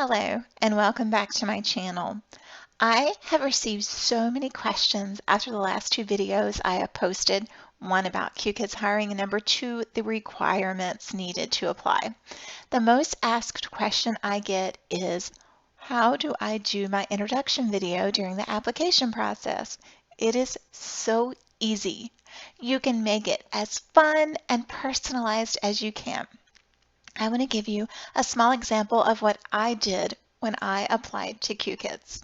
Hello and welcome back to my channel. I have received so many questions after the last two videos I have posted, one about Qkids hiring and number two, the requirements needed to apply. The most asked question I get is, how do I do my introduction video during the application process? It is so easy. You can make it as fun and personalized as you can. I want to give you a small example of what I did when I applied to Qkids.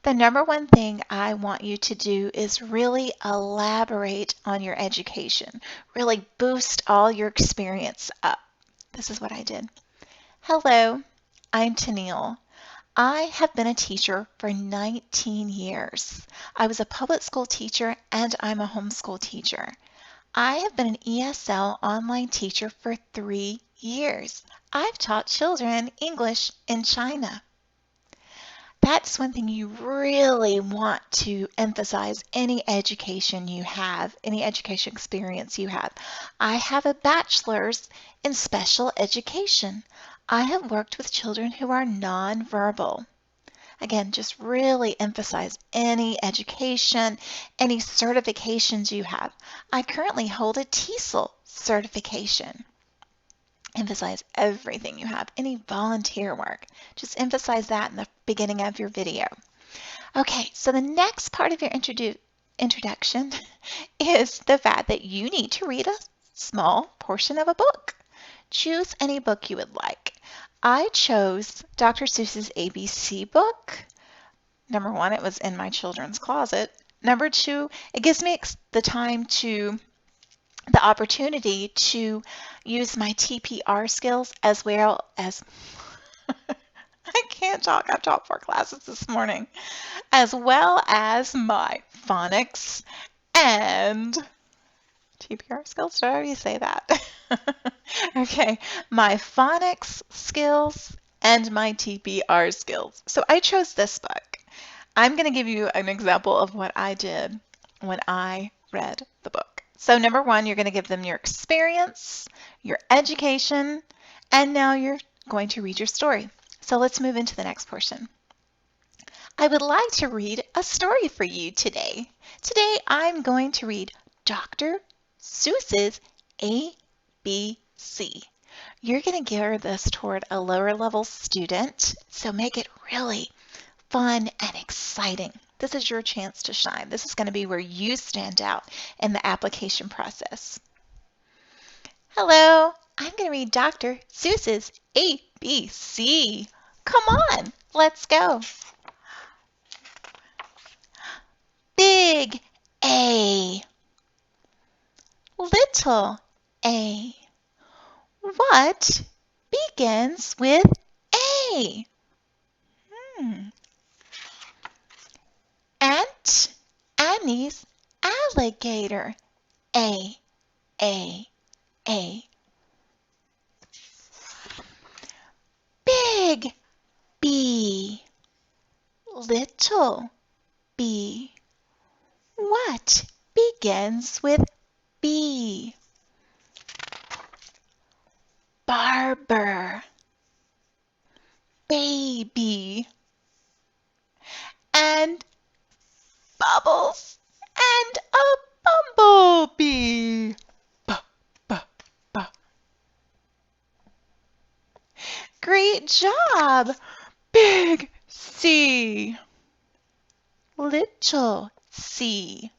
The number one thing I want you to do is really elaborate on your education, really boost all your experience up. This is what I did. Hello, I'm Tennille. I have been a teacher for 19 years. I was a public school teacher and I'm a homeschool teacher. I have been an ESL online teacher for 3 years. I've taught children English in China. That's one thing you really want to emphasize any education you have, any education experience you have. I have a bachelor's in special education. I have worked with children who are nonverbal. Again, just really emphasize any education, any certifications you have. I currently hold a TESOL certification. Emphasize everything you have, any volunteer work. Just emphasize that in the beginning of your video. Okay, so the next part of your introduction is the fact that you need to read a small portion of a book. Choose any book you would like. I chose Dr. Seuss's ABC book. Number one, it was in my children's closet. Number two, it gives me the opportunity to use my TPR skills as well as, I can't talk, I've taught 4 classes this morning, as well as my phonics and TPR skills, did I already say that? Okay, my phonics skills and my TPR skills. So I chose this book. I'm going to give you an example of what I did when I read the book. So number one, you're going to give them your experience, your education, and now you're going to read your story. So let's move into the next portion. I would like to read a story for you today. Today I'm going to read Dr. Seuss's ABC. You're going to gear this toward a lower level student, so make it really fun and exciting. This is your chance to shine. This is going to be where you stand out in the application process. Hello, I'm going to read Dr. Seuss's ABC. Come on, let's go. Big A, little a. What begins with A? Aunt Annie's alligator. A. Big B, little b. What begins with B? Barber, baby, and Bubbles, and a bumblebee. Great job! Big C, little c.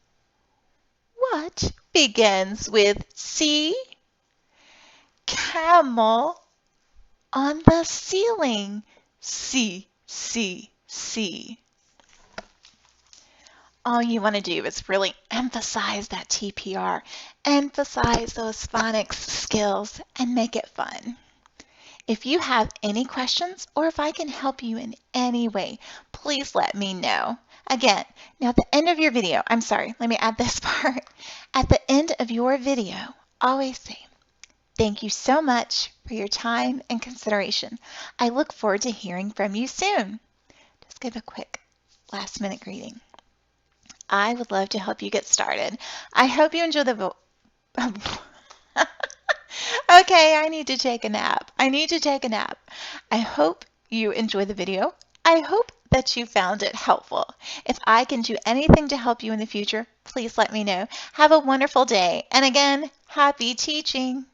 What begins with C? Camel on the ceiling. C. All you want to do is really emphasize that TPR, emphasize those phonics skills, and make it fun. If you have any questions or if I can help you in any way, please let me know. Again, now at the end of your video, I'm sorry, let me add this part. At the end of your video, always say, thank you so much for your time and consideration. I look forward to hearing from you soon. Just give a quick last minute greeting. I would love to help you get started. I hope you enjoy the Okay, I need to take a nap. I hope you enjoy the video. I hope that you found it helpful. If I can do anything to help you in the future, please let me know. Have a wonderful day. And again, happy teaching.